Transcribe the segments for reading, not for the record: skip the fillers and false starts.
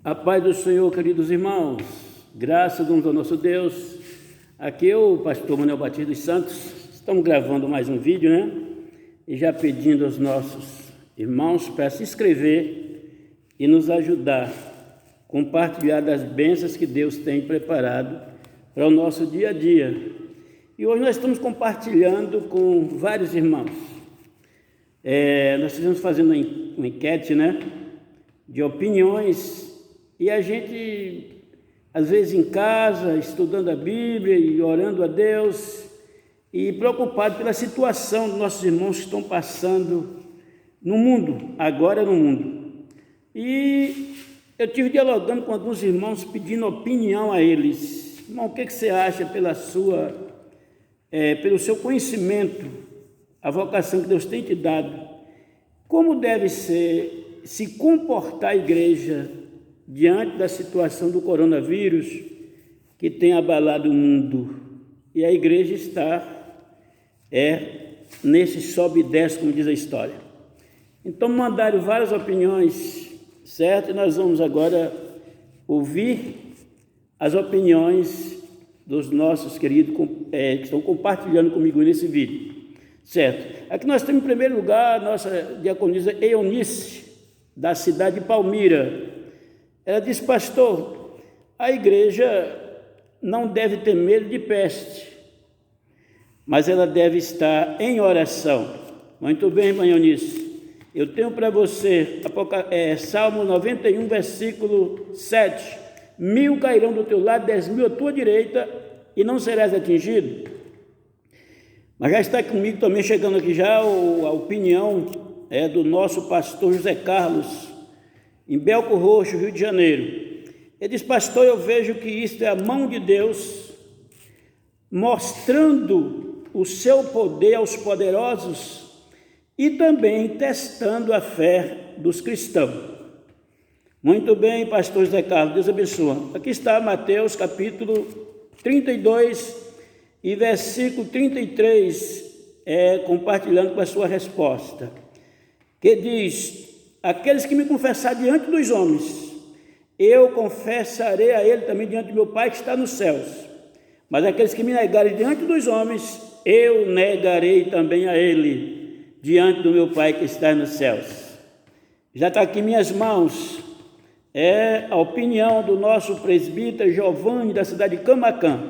A paz do Senhor, queridos irmãos, graças ao nosso Deus. Aqui é o pastor Manuel Batista dos Santos. Estamos gravando mais um vídeo, né? E já pedindo aos nossos irmãos para se inscrever e nos ajudar a compartilhar das bênçãos que Deus tem preparado para o nosso dia a dia. E hoje nós estamos compartilhando com vários irmãos. Nós estamos fazendo uma enquete, né? De opiniões. E a gente, às vezes em casa, estudando a Bíblia e orando a Deus, e preocupado pela situação dos nossos irmãos que estão passando no mundo, agora no mundo. E eu estive dialogando com alguns irmãos, pedindo opinião a eles. Irmão, o que você acha pelo seu conhecimento, a vocação que Deus tem te dado? Como deve se comportar a igreja diante da situação do coronavírus que tem abalado o mundo? E a igreja está nesse sobe e desce, como diz a história. Então mandaram várias opiniões, certo? E nós vamos agora ouvir as opiniões dos nossos queridos que estão compartilhando comigo nesse vídeo, certo? Aqui nós temos em primeiro lugar a nossa diaconisa Eunice, da cidade de Palmira. Ela disse: pastor, a igreja não deve ter medo de peste, mas ela deve estar em oração. Muito bem, irmã Eunice. Eu tenho para você Salmo 91, versículo 7. 1000 cairão do teu lado, 10.000 à tua direita, e não serás atingido. Mas já está comigo também, chegando aqui já a opinião do nosso pastor José Carlos, em Belco Roxo, Rio de Janeiro. Ele diz: pastor, eu vejo que isto é a mão de Deus mostrando o seu poder aos poderosos e também testando a fé dos cristãos. Muito bem, pastor José Carlos, Deus abençoe. Aqui está Mateus capítulo 32 e versículo 33, compartilhando com a sua resposta, que diz: aqueles que me confessarem diante dos homens, eu confessarei a ele também diante do meu Pai que está nos céus. Mas aqueles que me negarem diante dos homens, eu negarei também a ele diante do meu Pai que está nos céus. Já está aqui em minhas mãos a opinião do nosso presbítero Giovanni, da cidade de Camaquã.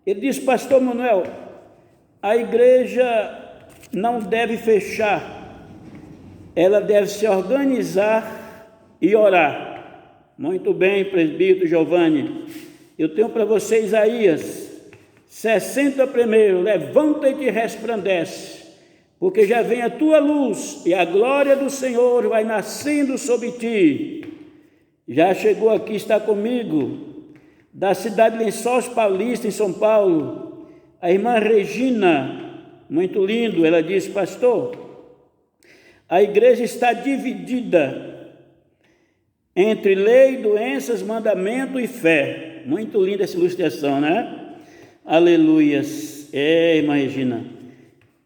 Ele diz: pastor Manuel, a igreja não deve fechar, ela deve se organizar e orar. Muito bem, presbítero Giovanni. Eu tenho para você Isaías 61, levanta-te e resplandece, porque já vem a tua luz e a glória do Senhor vai nascendo sobre ti. Já chegou aqui, está comigo, da cidade de Lençóis Paulista, em São Paulo, a irmã Regina, muito lindo. Ela disse: pastor, a igreja está dividida entre lei, doenças, mandamento e fé. Muito linda essa ilustração, né? Aleluias. Irmã Regina.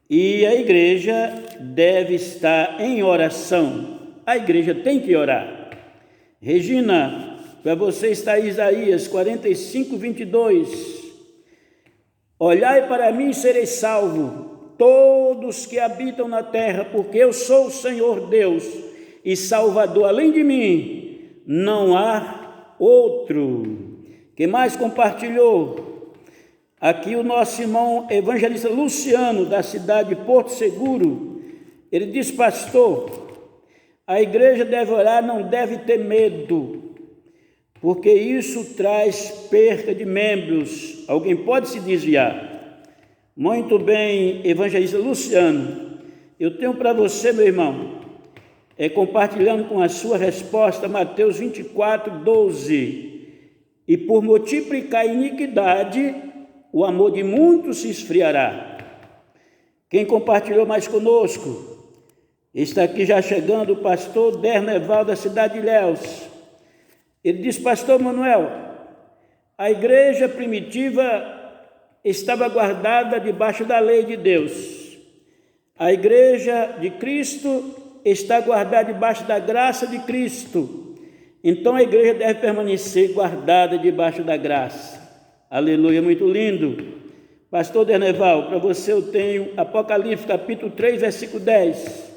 E a igreja deve estar em oração. A igreja tem que orar. Regina, para você está Isaías 45, 22. Olhai para mim e sereis salvo, todos que habitam na terra, porque eu sou o Senhor Deus e Salvador, além de mim não há outro. Quem mais compartilhou? Aqui o nosso irmão evangelista Luciano, da cidade de Porto Seguro. Ele diz: pastor, a igreja deve orar, não deve ter medo, porque isso traz perda de membros. Alguém pode se desviar. Muito bem, evangelista Luciano. Eu tenho para você, meu irmão, compartilhando com a sua resposta, Mateus 24, 12. E por multiplicar a iniquidade, o amor de muitos se esfriará. Quem compartilhou mais conosco? Está aqui já chegando o pastor Derneval, da cidade de Ilhéus. Ele diz: pastor Manuel, a igreja primitiva estava guardada debaixo da lei de Deus. A igreja de Cristo está guardada debaixo da graça de Cristo. então a igreja deve permanecer guardada debaixo da graça. Aleluia, muito lindo. Pastor Derneval, para você eu tenho Apocalipse capítulo 3, versículo 10.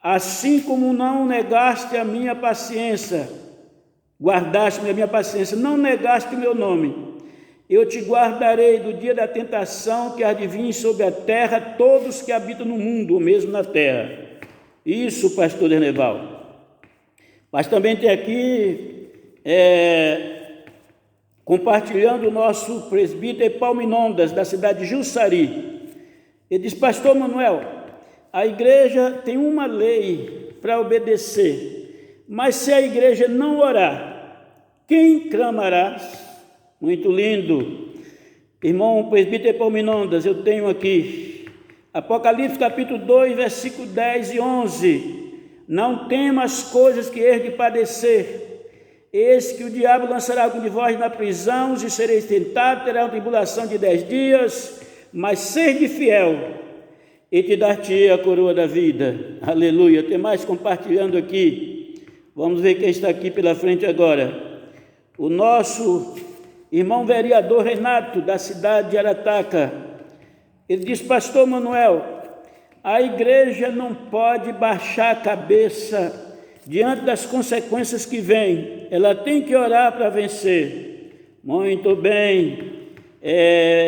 Assim como não negaste a minha paciência, guardaste a minha paciência, não negaste o meu nome, eu te guardarei do dia da tentação que há de vir sobre a terra todos que habitam no mundo, ou mesmo na terra. Isso, pastor Derneval. Mas também tem aqui, compartilhando o nosso presbítero Epaminondas, da cidade de Jussari. Ele diz, pastor Manuel, a igreja tem uma lei para obedecer, mas se a igreja não orar, quem clamará? Muito lindo. Irmão presbítero Epaminondas, eu tenho aqui Apocalipse capítulo 2, versículo 10 e 11. Não temas coisas que hei de padecer. Eis que o diabo lançará algum de vós na prisão, e sereis tentados, terá uma tribulação de 10 dias, mas sede fiel, e te dar-te-ei a coroa da vida. Aleluia. Tem mais compartilhando aqui. Vamos ver quem está aqui pela frente agora. O nosso irmão vereador Renato, da cidade de Arataca. Ele diz, pastor Manuel, a igreja não pode baixar a cabeça diante das consequências que vêm, ela tem que orar para vencer. Muito bem,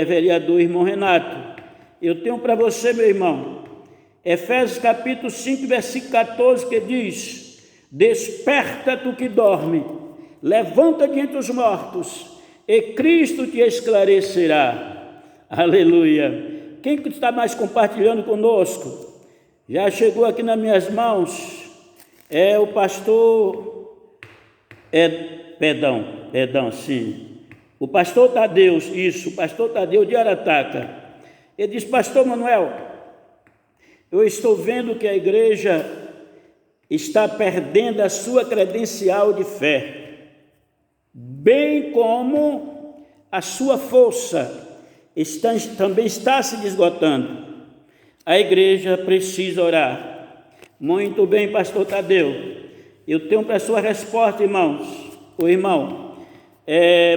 vereador irmão Renato, eu tenho para você, meu irmão, Efésios capítulo 5, versículo 14, que diz, desperta tu que dorme, levanta de entre os mortos, e Cristo te esclarecerá. Aleluia. Quem está mais compartilhando conosco? Já chegou aqui nas minhas mãos, o pastor, o pastor Tadeu, o pastor Tadeu de Arataca. Ele diz, pastor Manuel, eu estou vendo que a igreja está perdendo a sua credencial de fé, bem como a sua força também está se esgotando. A igreja precisa orar. Muito bem, pastor Tadeu. Eu tenho para a sua resposta, irmãos. O irmão,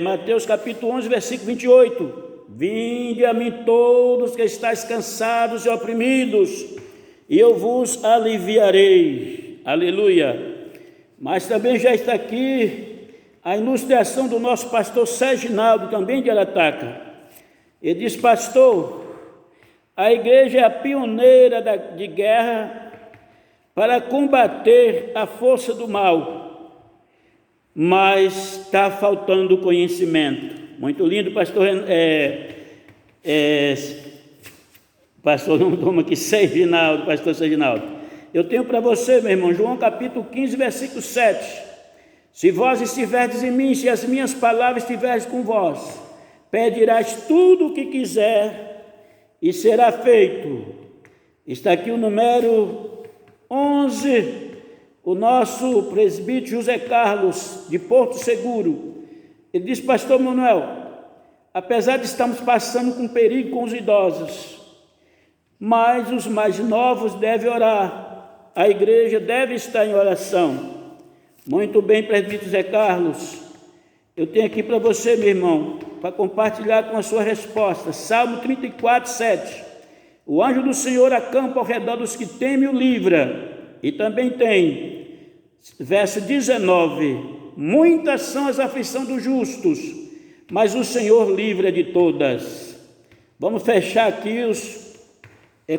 Mateus capítulo 11, versículo 28. Vinde a mim todos que estáis cansados e oprimidos, e eu vos aliviarei. Aleluia. Mas também já está aqui a ilustração do nosso pastor Serginaldo, também de Arataca. Ele diz, pastor, a igreja é a pioneira de guerra para combater a força do mal, mas está faltando conhecimento. Muito lindo, pastor. Pastor, não toma aqui, Serginaldo, pastor Serginaldo. Eu tenho para você, meu irmão, João capítulo 15, versículo 7. Se vós estiverdes em mim, se as minhas palavras estiverem com vós, pedirás tudo o que quiser e será feito. Está aqui o número 11, o nosso presbítero José Carlos, de Porto Seguro. Ele diz, pastor Manuel, apesar de estarmos passando com perigo com os idosos, mas os mais novos devem orar, a igreja deve estar em oração. Muito bem, presbítero José Carlos, eu tenho aqui para você, meu irmão, para compartilhar com a sua resposta, Salmo 34, 7. O anjo do Senhor acampa ao redor dos que temem o livra. E também tem, verso 19, muitas são as aflições dos justos, mas o Senhor livra de todas. Vamos fechar aqui os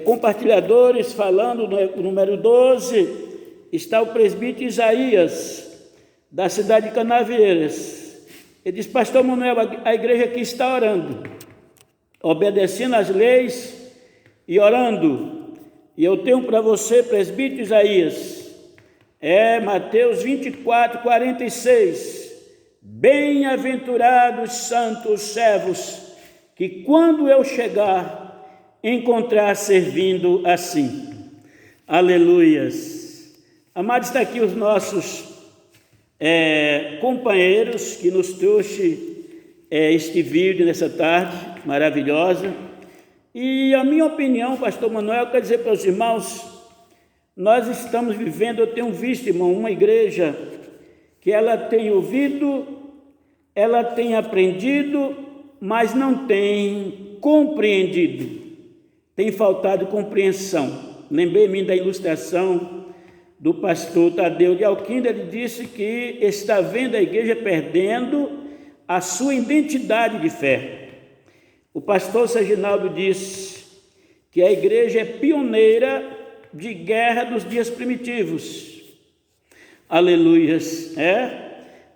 compartilhadores, falando no número 12, está o presbítero Isaías, da cidade de Canavieiras. Ele diz, pastor Manuel, a igreja aqui está orando, obedecendo às leis e orando. E eu tenho para você, presbítero Isaías, Mateus 24, 46. Bem-aventurados santos servos, que quando eu chegar, encontrar servindo assim. Aleluias. Amados, está aqui os nossos companheiros que nos trouxe este vídeo nessa tarde maravilhosa. E a minha opinião, pastor Manuel, quero dizer para os irmãos, nós estamos vivendo, eu tenho visto, irmão, uma igreja que ela tem ouvido, ela tem aprendido, mas não tem compreendido. Tem faltado compreensão. Lembrei-me da ilustração do pastor Tadeu de Alquinda. Ele disse que está vendo a igreja perdendo a sua identidade de fé. O pastor Serginaldo disse que a igreja é pioneira de guerra dos dias primitivos. Aleluias,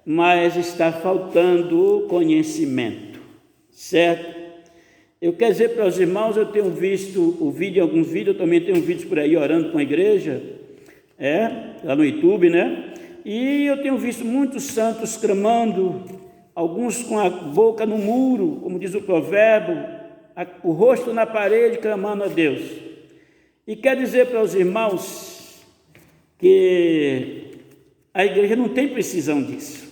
mas está faltando conhecimento, certo? Eu quero dizer para os irmãos, eu tenho visto alguns vídeos, eu também tenho vídeos por aí orando com a igreja, lá no YouTube, e eu tenho visto muitos santos clamando, alguns com a boca no muro, como diz o provérbio, o rosto na parede, clamando a Deus. E quero dizer para os irmãos que a igreja não tem precisão disso.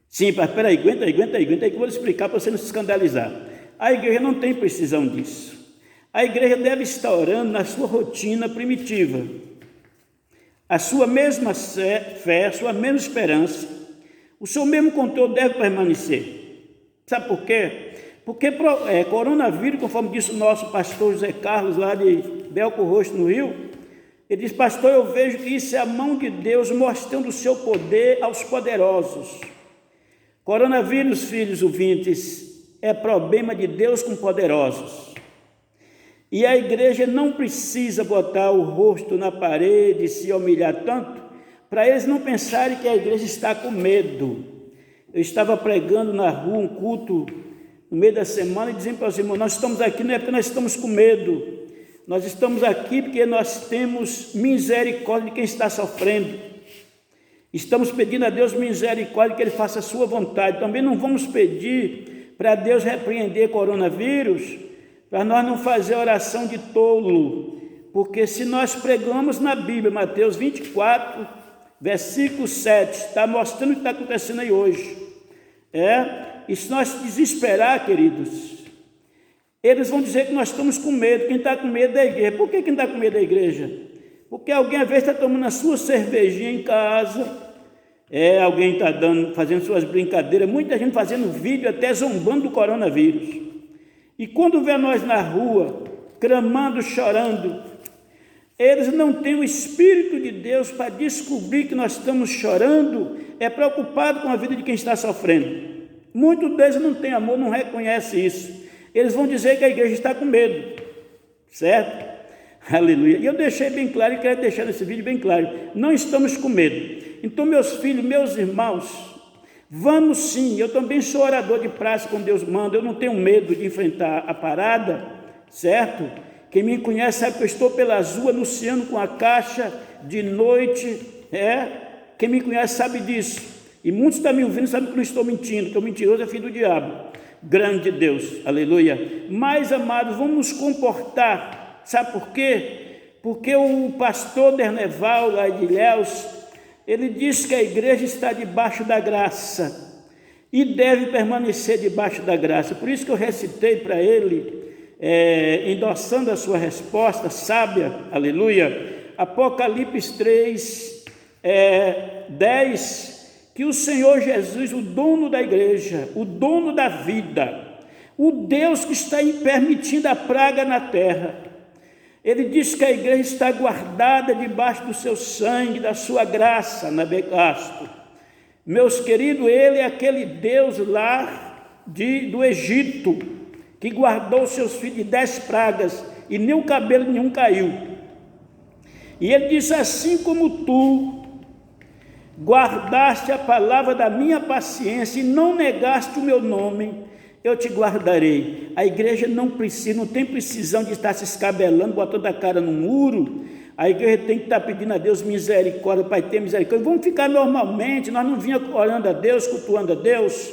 Sim, mas peraí, aguenta aí que eu vou explicar para você não se escandalizar. A igreja não tem precisão disso. A igreja deve estar orando na sua rotina primitiva. A sua mesma fé, a sua mesma esperança, o seu mesmo controle deve permanecer. Sabe por quê? Porque coronavírus, conforme disse o nosso pastor José Carlos, lá de Belco Roxo, no Rio, ele diz: pastor, eu vejo que isso é a mão de Deus mostrando o seu poder aos poderosos. Coronavírus, filhos ouvintes, é problema de Deus com poderosos. E a igreja não precisa botar o rosto na parede e se humilhar tanto, para eles não pensarem que a igreja está com medo. Eu estava pregando na rua um culto no meio da semana e dizendo para os irmãos: nós estamos aqui não é porque nós estamos com medo, nós estamos aqui porque nós temos misericórdia de quem está sofrendo. Estamos pedindo a Deus misericórdia, que Ele faça a sua vontade. Também não vamos pedir para Deus repreender coronavírus, para nós não fazer oração de tolo, porque se nós pregamos na Bíblia, Mateus 24, versículo 7, está mostrando o que está acontecendo aí hoje. E se nós desesperar, queridos, eles vão dizer que nós estamos com medo. Quem está com medo da igreja. Por que quem está com medo da igreja? Porque alguém às vezes está tomando a sua cervejinha em casa, alguém está fazendo suas brincadeiras, muita gente fazendo vídeo até zombando do coronavírus. E quando vê nós na rua, clamando, chorando, eles não têm o Espírito de Deus para descobrir que nós estamos chorando, preocupado com a vida de quem está sofrendo. Muitos deles não têm amor, não reconhecem isso. Eles vão dizer que a igreja está com medo, certo? Aleluia. E eu deixei bem claro, e quero deixar nesse vídeo bem claro: não estamos com medo. Então, meus filhos, meus irmãos, vamos sim. Eu também sou orador de praça, como Deus manda. Eu não tenho medo de enfrentar a parada, certo? Quem me conhece sabe que eu estou pelas ruas anunciando com a caixa de noite. Quem me conhece sabe disso. E muitos estão me ouvindo, sabem que eu não estou mentindo, que o mentiroso é filho do diabo. Grande Deus, aleluia. Mas, amados, vamos nos comportar. Sabe por quê? Porque o pastor Derneval, lá de Ilhéus, ele diz que a igreja está debaixo da graça e deve permanecer debaixo da graça. Por isso que eu recitei para ele, endossando a sua resposta sábia, aleluia, Apocalipse 3, 10, que o Senhor Jesus, o dono da igreja, o dono da vida, o Deus que está permitindo a praga na terra, ele diz que a igreja está guardada debaixo do seu sangue, da sua graça, na Becasto. Meus queridos, ele é aquele Deus lá do Egito, que guardou seus filhos de 10 pragas, e nem o cabelo nenhum caiu. E ele disse: assim como tu guardaste a palavra da minha paciência e não negaste o meu nome, eu te guardarei. A igreja não tem precisão de estar se escabelando, botando a cara no muro. A igreja tem que estar pedindo a Deus misericórdia, Pai, tem misericórdia. Vamos ficar normalmente, nós não vinha orando a Deus, cultuando a Deus.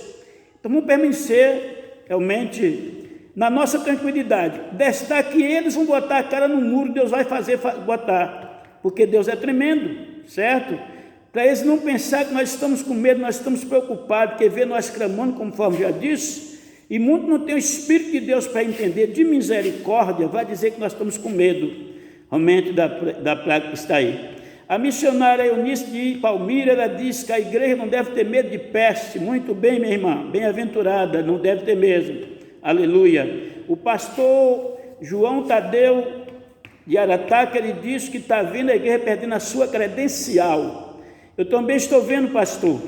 Então vamos permanecer realmente na nossa tranquilidade. Destar que eles vão botar a cara no muro, Deus vai botar, porque Deus é tremendo, certo? Para eles não pensar que nós estamos com medo, nós estamos preocupados, porque vê nós clamando, conforme já disse. E muito não tem o Espírito de Deus para entender de misericórdia, vai dizer que nós estamos com medo, realmente, da praga que está aí. A missionária Eunice de Palmira, ela disse que a igreja não deve ter medo de peste. Muito bem, minha irmã, bem-aventurada, não deve ter mesmo. Aleluia. O pastor João Tadeu de Arataca, ele disse que está vendo a igreja perdendo a sua credencial. Eu também estou vendo, pastor,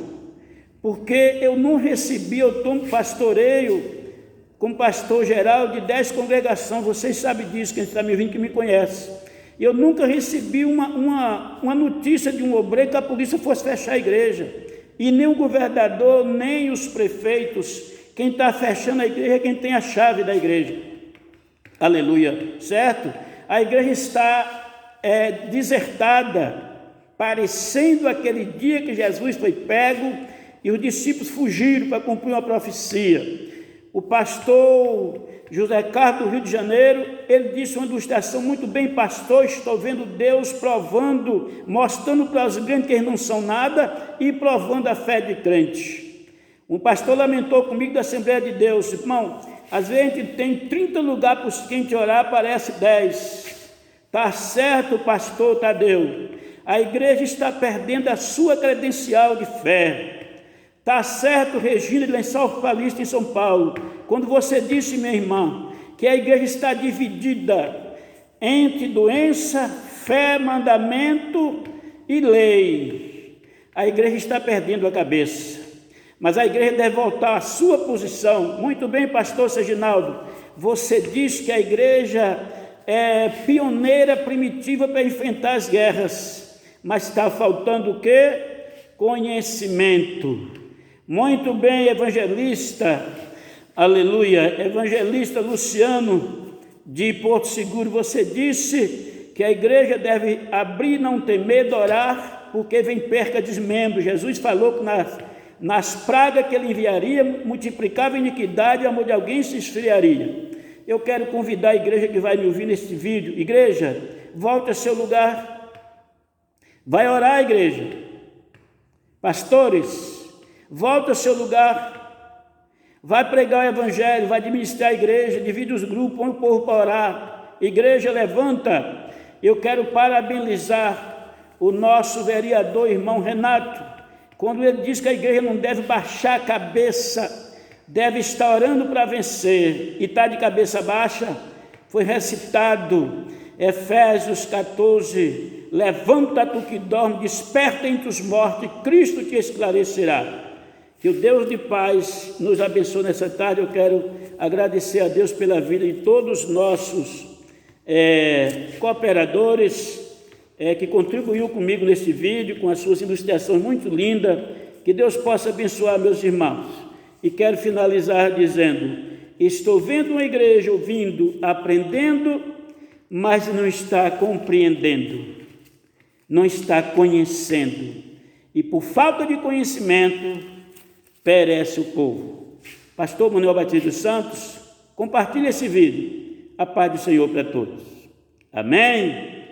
porque eu não recebi, eu tomo pastoreio como pastor geral de 10 congregações, vocês sabem disso, quem está me ouvindo que me conhece. Eu nunca recebi uma notícia de um obreiro que a polícia fosse fechar a igreja, e nem o governador, nem os prefeitos. Quem está fechando a igreja é quem tem a chave da igreja. Aleluia, certo? A igreja está desertada, parecendo aquele dia que Jesus foi pego e os discípulos fugiram para cumprir uma profecia. O pastor José Carlos do Rio de Janeiro, ele disse uma ilustração muito bem: pastor, estou vendo Deus provando, mostrando para os grandes que eles não são nada e provando a fé de crente. Um pastor lamentou comigo da Assembleia de Deus: irmão, às vezes a gente tem 30 lugares para os quem orar, aparece 10. Está certo, pastor Tadeu, a igreja está perdendo a sua credencial de fé. Está certo, Regina de Lençol Paulista, em São Paulo, quando você disse, minha irmã, que a igreja está dividida entre doença, fé, mandamento e lei. A igreja está perdendo a cabeça, mas a igreja deve voltar à sua posição. Muito bem, pastor Seginaldo, você disse que a igreja é pioneira, primitiva para enfrentar as guerras, mas está faltando o quê? Conhecimento. Muito bem, evangelista, aleluia, evangelista Luciano de Porto Seguro, você disse que a igreja deve abrir e não ter medo, orar, porque vem perca de membros. Jesus falou que nas pragas que ele enviaria, multiplicava a iniquidade, o amor de alguém se esfriaria. Eu quero convidar a igreja que vai me ouvir neste vídeo: igreja, volte ao seu lugar, vai orar, igreja. Pastores, volta ao seu lugar, vai pregar o evangelho, vai administrar a igreja, divide os grupos, põe o povo para orar. Igreja, levanta. Eu quero parabenizar o nosso vereador, irmão Renato, quando ele diz que a igreja não deve baixar a cabeça, deve estar orando para vencer, e está de cabeça baixa. Foi recitado Efésios 14, levanta tu que dorme, desperta entre os mortos, e Cristo te esclarecerá. Que o Deus de paz nos abençoe nessa tarde. Eu quero agradecer a Deus pela vida de todos os nossos cooperadores que contribuiu comigo nesse vídeo, com as suas ilustrações muito lindas. Que Deus possa abençoar meus irmãos. E quero finalizar dizendo: estou vendo uma igreja ouvindo, aprendendo, mas não está compreendendo, não está conhecendo. E por falta de conhecimento, perece o povo. Pastor Manuel Batista dos Santos, compartilhe esse vídeo. A paz do Senhor para todos. Amém?